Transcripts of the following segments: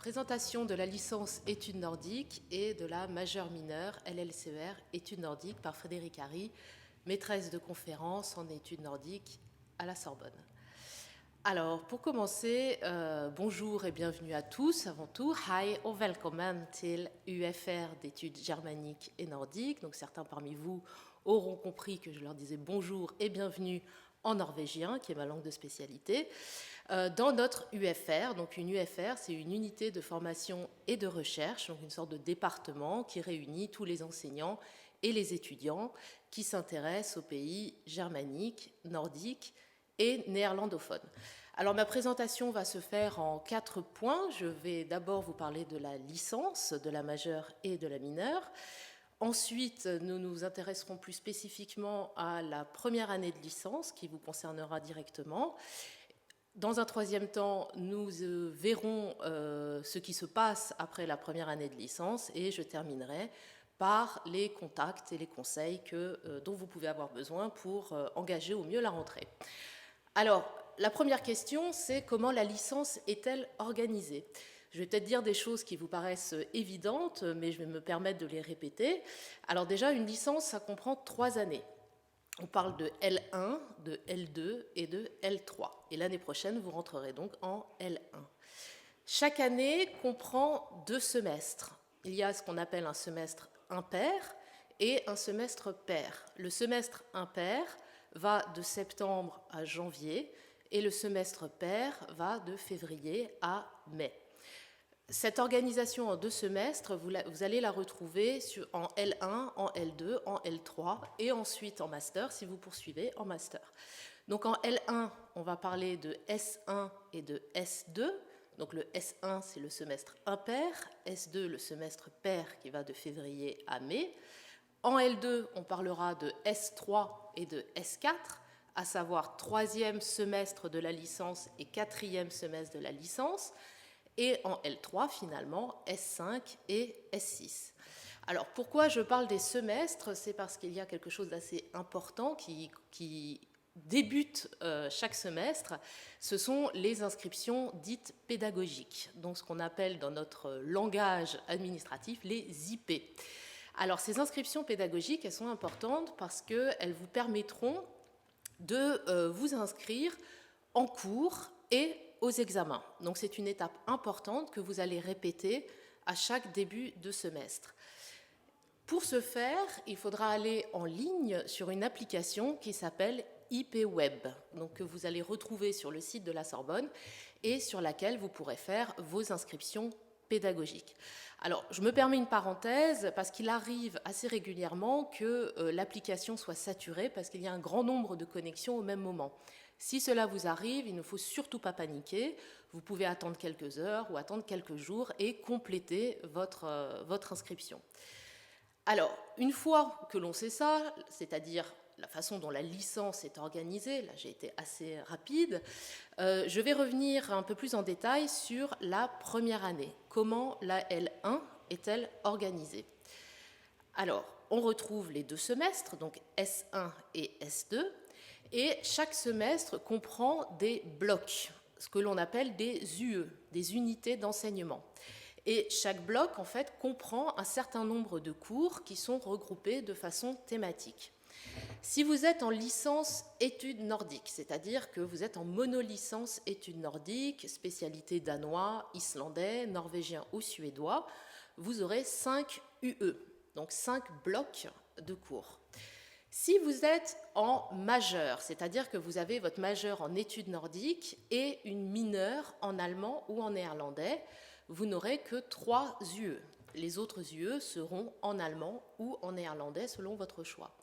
Présentation de la licence études nordiques et de la majeure mineure LLCER études nordiques par Frédéric Harry, maîtresse de conférence en études nordiques à la Sorbonne. Alors, pour commencer, bonjour et bienvenue à tous. Avant tout, hej och välkommen till UFR d'études germaniques et nordiques. Donc, certains parmi vous auront compris que je leur disais bonjour et bienvenue en norvégien, qui est ma langue de spécialité, dans notre UFR. Donc, une UFR, c'est une unité de formation et de recherche, donc une sorte de département qui réunit tous les enseignants et les étudiants qui s'intéressent aux pays germaniques, nordiques et néerlandophones. Alors ma présentation va se faire en 4 points. Je vais d'abord vous parler de la licence, de la majeure et de la mineure. Ensuite, nous nous intéresserons plus spécifiquement à la première année de licence qui vous concernera directement. Dans un troisième temps, nous verrons ce qui se passe après la première année de licence et je terminerai par les contacts et les conseils dont vous pouvez avoir besoin pour engager au mieux la rentrée. Alors, la première question, c'est comment la licence est-elle organisée ? Je vais peut-être dire des choses qui vous paraissent évidentes, mais je vais me permettre de les répéter. Alors déjà, une licence, ça comprend 3 années. On parle de L1, de L2 et de L3. Et l'année prochaine, vous rentrerez donc en L1. Chaque année comprend 2 semestres. Il y a ce qu'on appelle un semestre impair et un semestre pair. Le semestre impair va de septembre à janvier et le semestre pair va de février à mai. Cette organisation en 2 semestres, vous allez la retrouver en L1, en L2, en L3 et ensuite en master si vous poursuivez en master. Donc en L1, on va parler de S1 et de S2. Donc le S1, c'est le semestre impair, S2, le semestre pair qui va de février à mai. En L2, on parlera de S3 et de S4, à savoir 3e semestre de la licence et 4e semestre de la licence. Et en L3, finalement, S5 et S6. Alors, pourquoi je parle des semestres ? C'est parce qu'il y a quelque chose d'assez important qui débute chaque semestre. Ce sont les inscriptions dites pédagogiques, donc ce qu'on appelle dans notre langage administratif les IP. Alors, ces inscriptions pédagogiques, elles sont importantes parce qu'elles vous permettront de vous inscrire en cours et aux examens. Donc, c'est une étape importante que vous allez répéter à chaque début de semestre. Pour ce faire, il faudra aller en ligne sur une application qui s'appelle IPWeb, donc que vous allez retrouver sur le site de la Sorbonne et sur laquelle vous pourrez faire vos inscriptions pédagogiques. Alors, je me permets une parenthèse parce qu'il arrive assez régulièrement que l'application soit saturée parce qu'il y a un grand nombre de connexions au même moment. Si cela vous arrive, il ne faut surtout pas paniquer. Vous pouvez attendre quelques heures ou attendre quelques jours et compléter votre inscription. Alors, une fois que l'on sait ça, c'est-à-dire la façon dont la licence est organisée, là j'ai été assez rapide, je vais revenir un peu plus en détail sur la première année. Comment la L1 est-elle organisée ? Alors, on retrouve les 2 semestres, donc S1 et S2, et chaque semestre comprend des blocs, ce que l'on appelle des UE, des unités d'enseignement. Et chaque bloc, en fait, comprend un certain nombre de cours qui sont regroupés de façon thématique. Si vous êtes en licence études nordiques, c'est-à-dire que vous êtes en monolicence études nordiques, spécialité danois, islandais, norvégien ou suédois, vous aurez 5 UE, donc 5 blocs de cours. Si vous êtes en majeur, c'est-à-dire que vous avez votre majeur en études nordiques et une mineure en allemand ou en néerlandais, vous n'aurez que 3 UE. Les autres UE seront en allemand ou en néerlandais selon votre choix.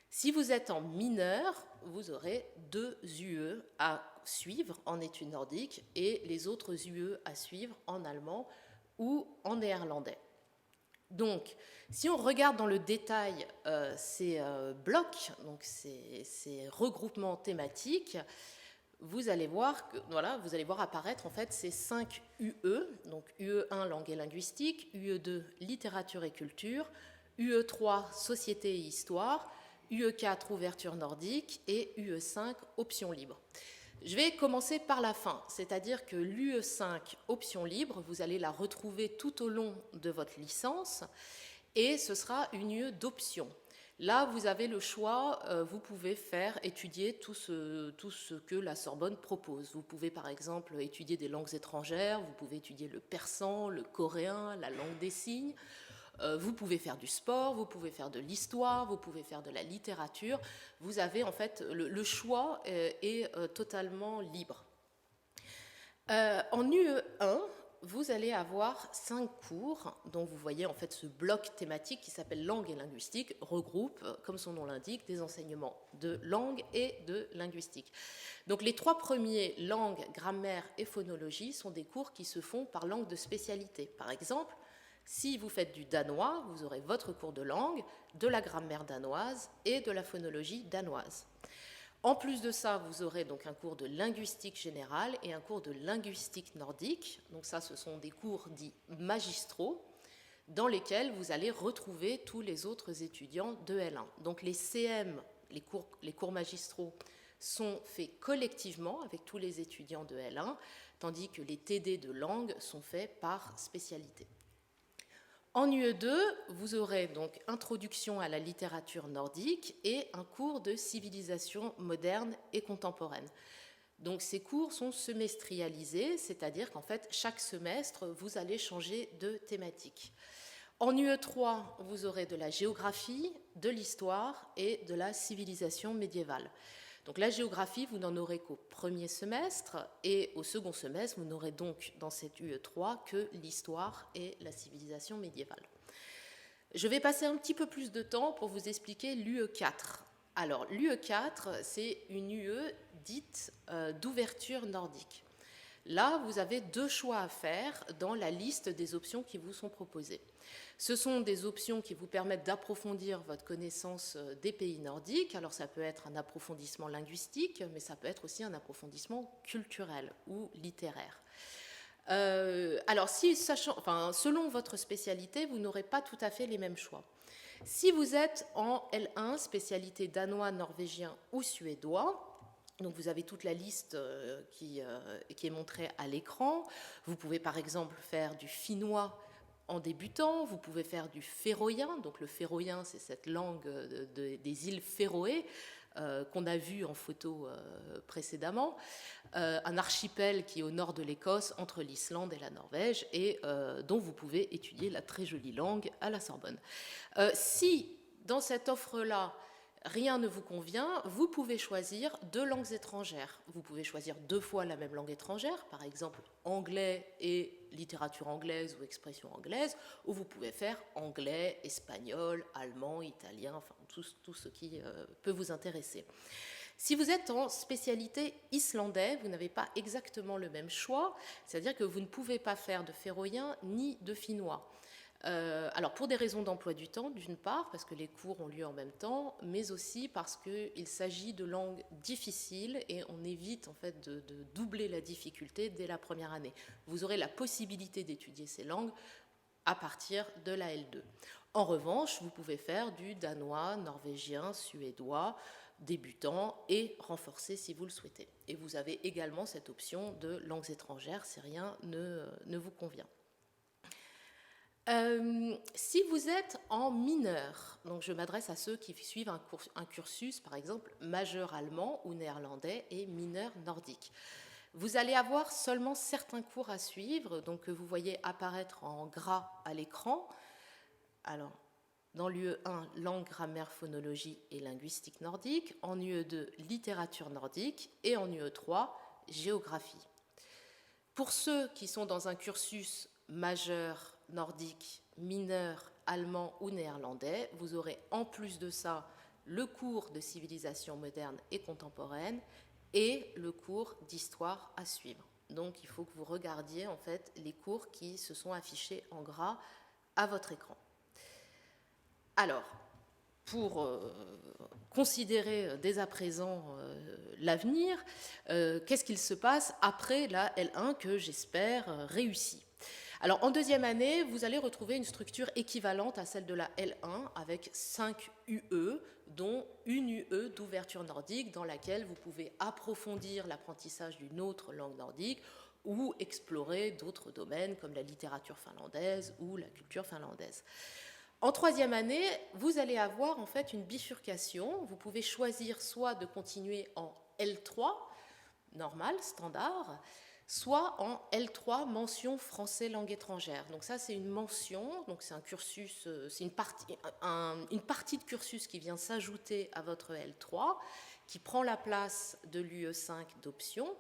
Si vous êtes en mineur, vous aurez 2 UE à suivre en études nordiques et les autres UE à suivre en allemand ou en néerlandais. Donc, si on regarde dans le détail ces blocs, donc ces regroupements thématiques, vous allez voir apparaître en fait ces 5 UE, donc UE1 langue et linguistique, UE2 littérature et culture, UE3 société et histoire, UE4 ouverture nordique et UE5 option libre. Je vais commencer par la fin, c'est-à-dire que l'UE5 option libre, vous allez la retrouver tout au long de votre licence et ce sera une UE d'option. Là, vous avez le choix, vous pouvez faire étudier tout ce que la Sorbonne propose. Vous pouvez par exemple étudier des langues étrangères, vous pouvez étudier le persan, le coréen, la langue des signes. Vous pouvez faire du sport, vous pouvez faire de l'histoire, vous pouvez faire de la littérature. Vous avez en fait, le choix est totalement libre. En UE1, vous allez avoir 5 cours, dont vous voyez en fait ce bloc thématique qui s'appelle langue et linguistique, regroupe, comme son nom l'indique, des enseignements de langue et de linguistique. Donc les 3 premiers, langue, grammaire et phonologie, sont des cours qui se font par langue de spécialité. Par exemple, si vous faites du danois, vous aurez votre cours de langue, de la grammaire danoise et de la phonologie danoise. En plus de ça, vous aurez donc un cours de linguistique générale et un cours de linguistique nordique. Donc ça, ce sont des cours dits magistraux dans lesquels vous allez retrouver tous les autres étudiants de L1. Donc les CM, les cours magistraux, sont faits collectivement avec tous les étudiants de L1, tandis que les TD de langue sont faits par spécialité. En UE2, vous aurez donc introduction à la littérature nordique et un cours de civilisation moderne et contemporaine. Donc ces cours sont semestrialisés, c'est-à-dire qu'en fait, chaque semestre, vous allez changer de thématique. En UE3, vous aurez de la géographie, de l'histoire et de la civilisation médiévale. Donc la géographie, vous n'en aurez qu'au premier semestre, et au second semestre, vous n'aurez donc dans cette UE3 que l'histoire et la civilisation médiévale. Je vais passer un petit peu plus de temps pour vous expliquer l'UE4. Alors l'UE4, c'est une UE dite d'ouverture nordique. Là, vous avez 2 choix à faire dans la liste des options qui vous sont proposées. Ce sont des options qui vous permettent d'approfondir votre connaissance des pays nordiques. Alors ça peut être un approfondissement linguistique, mais ça peut être aussi un approfondissement culturel ou littéraire. Alors selon votre spécialité, vous n'aurez pas tout à fait les mêmes choix. Si vous êtes en L1, spécialité danois, norvégien ou suédois, donc vous avez toute la liste qui est montrée à l'écran. Vous pouvez par exemple faire du finnois en débutant, vous pouvez faire du féroïen. Donc le féroïen, c'est cette langue des îles Féroé qu'on a vu en photo précédemment. Un archipel qui est au nord de l'Écosse, entre l'Islande et la Norvège, et dont vous pouvez étudier la très jolie langue à la Sorbonne. Si dans cette offre-là, rien ne vous convient, vous pouvez choisir 2 langues étrangères. Vous pouvez choisir 2 fois la même langue étrangère, par exemple anglais et littérature anglaise ou expression anglaise, ou vous pouvez faire anglais, espagnol, allemand, italien, enfin tout ce qui peut vous intéresser. Si vous êtes en spécialité islandais, vous n'avez pas exactement le même choix, c'est-à-dire que vous ne pouvez pas faire de féroïen ni de finnois. Alors pour des raisons d'emploi du temps, d'une part, parce que les cours ont lieu en même temps, mais aussi parce qu'il s'agit de langues difficiles et on évite en fait de doubler la difficulté dès la première année. Vous aurez la possibilité d'étudier ces langues à partir de la L2. En revanche, vous pouvez faire du danois, norvégien, suédois, débutant et renforcé si vous le souhaitez. Et vous avez également cette option de langues étrangères si rien ne vous convient. Si vous êtes en mineur, donc je m'adresse à ceux qui suivent un cursus, par exemple, majeur allemand ou néerlandais et mineur nordique. Vous allez avoir seulement certains cours à suivre, donc que vous voyez apparaître en gras à l'écran. Alors, dans l'UE1, langue, grammaire, phonologie et linguistique nordique. En UE2, littérature nordique. Et en UE3, géographie. Pour ceux qui sont dans un cursus majeur nordique, mineur, allemand ou néerlandais, vous aurez en plus de ça le cours de civilisation moderne et contemporaine et le cours d'histoire à suivre. Donc il faut que vous regardiez en fait les cours qui se sont affichés en gras à votre écran. Alors, pour considérer dès à présent l'avenir, qu'est-ce qu'il se passe après la L1 que j'espère réussie ? Alors en deuxième année, vous allez retrouver une structure équivalente à celle de la L1 avec 5 UE, dont une UE d'ouverture nordique dans laquelle vous pouvez approfondir l'apprentissage d'une autre langue nordique ou explorer d'autres domaines comme la littérature finlandaise ou la culture finlandaise. En troisième année, vous allez avoir en fait une bifurcation. Vous pouvez choisir soit de continuer en L3, normal, standard, soit en L3, mention français langue étrangère. Donc ça, c'est une mention, donc c'est un cursus, c'est une partie de cursus qui vient s'ajouter à votre L3, qui prend la place de l'UE5 d'option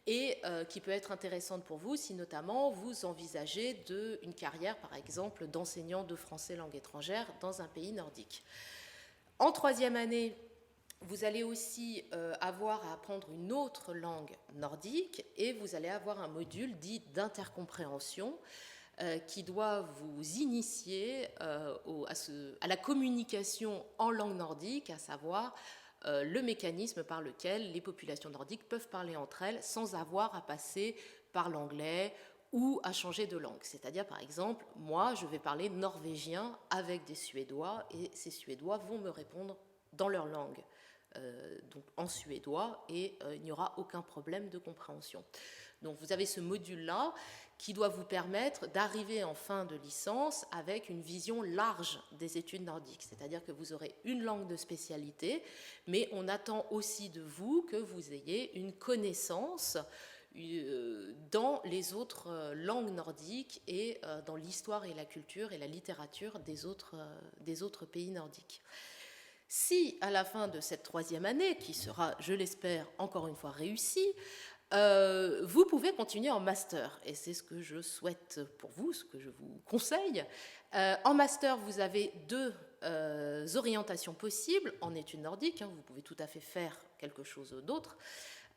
et qui peut être intéressante pour vous si notamment vous envisagez une carrière, par exemple, d'enseignant de français langue étrangère dans un pays nordique. En troisième année, vous allez aussi avoir à apprendre une autre langue nordique et vous allez avoir un module dit d'intercompréhension qui doit vous initier à la communication en langue nordique, à savoir le mécanisme par lequel les populations nordiques peuvent parler entre elles sans avoir à passer par l'anglais ou à changer de langue. C'est-à-dire, par exemple, moi, je vais parler norvégien avec des Suédois et ces Suédois vont me répondre dans leur langue. Donc en suédois et il n'y aura aucun problème de compréhension. Donc vous avez ce module-là qui doit vous permettre d'arriver en fin de licence avec une vision large des études nordiques, c'est-à-dire que vous aurez une langue de spécialité, mais on attend aussi de vous que vous ayez une connaissance dans les autres langues nordiques et dans l'histoire et la culture et la littérature des autres pays nordiques. Si, à la fin de cette troisième année, qui sera, je l'espère, encore une fois réussie, vous pouvez continuer en master. Et c'est ce que je souhaite pour vous, ce que je vous conseille. En master, vous avez deux orientations possibles en études nordiques. Vous pouvez tout à fait faire quelque chose d'autre.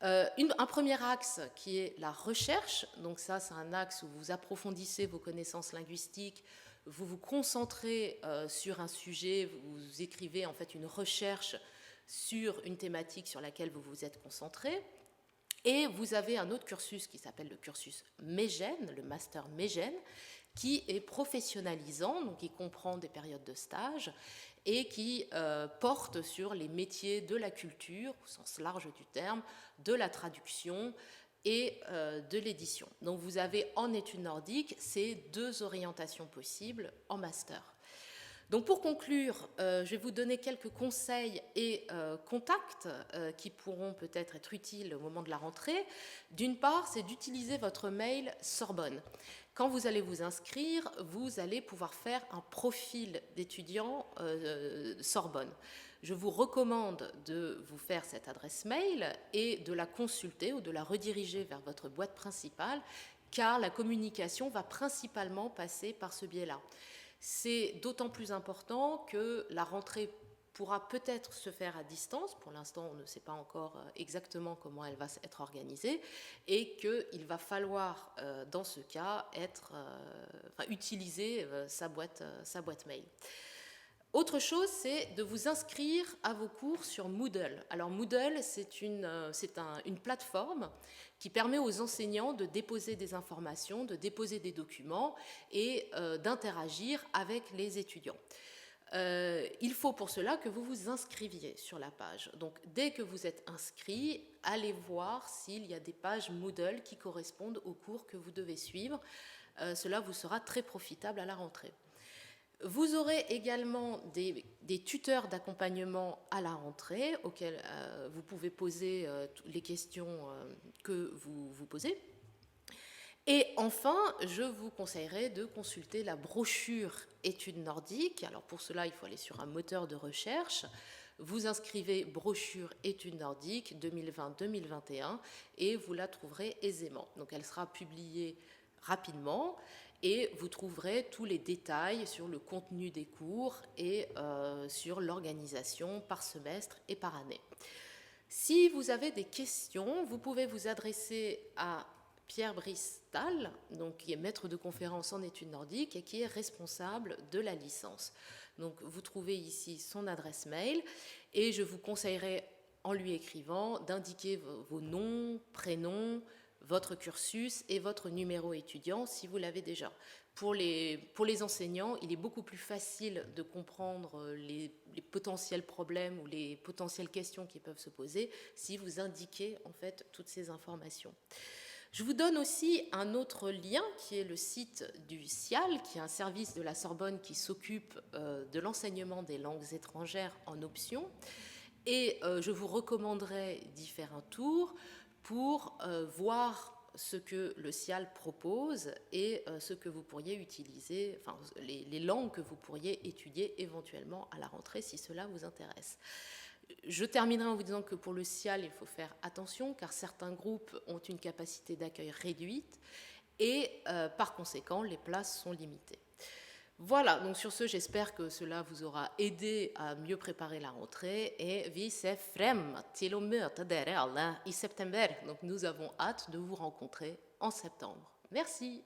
Un premier axe qui est la recherche. Donc ça, c'est un axe où vous approfondissez vos connaissances linguistiques, vous vous concentrez sur un sujet, vous écrivez en fait une recherche sur une thématique sur laquelle vous vous êtes concentré. Et vous avez un autre cursus qui s'appelle le cursus Mégène, le master Mégène, qui est professionnalisant, donc qui comprend des périodes de stage et qui porte sur les métiers de la culture, au sens large du terme, de la traduction et de l'édition. Donc vous avez en études nordiques ces deux orientations possibles en master. Donc pour conclure, je vais vous donner quelques conseils et contacts qui pourront peut-être être utiles au moment de la rentrée. D'une part, c'est d'utiliser votre mail Sorbonne. Quand vous allez vous inscrire, vous allez pouvoir faire un profil d'étudiant Sorbonne. Je vous recommande de vous faire cette adresse mail et de la consulter ou de la rediriger vers votre boîte principale, car la communication va principalement passer par ce biais-là. C'est d'autant plus important que la rentrée pourra peut-être se faire à distance. Pour l'instant, on ne sait pas encore exactement comment elle va être organisée et qu'il va falloir, dans ce cas, utiliser sa boîte mail. Autre chose, c'est de vous inscrire à vos cours sur Moodle. Alors Moodle, c'est une plateforme qui permet aux enseignants de déposer des informations, de déposer des documents et d'interagir avec les étudiants. Il faut pour cela que vous vous inscriviez sur la page. Donc dès que vous êtes inscrit, allez voir s'il y a des pages Moodle qui correspondent aux cours que vous devez suivre. Cela vous sera très profitable à la rentrée. Vous aurez également des tuteurs d'accompagnement à la rentrée auxquels vous pouvez poser les questions que vous vous posez. Et enfin, je vous conseillerais de consulter la brochure Études nordiques. Alors pour cela, il faut aller sur un moteur de recherche. Vous inscrivez brochure Études nordiques 2020-2021 et vous la trouverez aisément. Donc elle sera publiée rapidement. Et vous trouverez tous les détails sur le contenu des cours et sur l'organisation par semestre et par année. Si vous avez des questions, vous pouvez vous adresser à Pierre Bristal, donc, qui est maître de conférence en études nordiques et qui est responsable de la licence. Donc vous trouvez ici son adresse mail et je vous conseillerais, en lui écrivant, d'indiquer vos noms, prénoms, votre cursus et votre numéro étudiant si vous l'avez déjà. Pour les enseignants, il est beaucoup plus facile de comprendre les potentiels problèmes ou les potentielles questions qui peuvent se poser si vous indiquez en fait toutes ces informations. Je vous donne aussi un autre lien qui est le site du CIAL, qui est un service de la Sorbonne qui s'occupe de l'enseignement des langues étrangères en option. Et je vous recommanderai d'y faire un tour pour voir ce que le CIAL propose et ce que vous pourriez utiliser, enfin les langues que vous pourriez étudier éventuellement à la rentrée si cela vous intéresse. Je terminerai en vous disant que pour le CIAL, il faut faire attention car certains groupes ont une capacité d'accueil réduite et par conséquent, les places sont limitées. Voilà, donc sur ce, j'espère que cela vous aura aidé à mieux préparer la rentrée et vi ser frem till att möta dere alla i september. Donc nous avons hâte de vous rencontrer en septembre. Merci.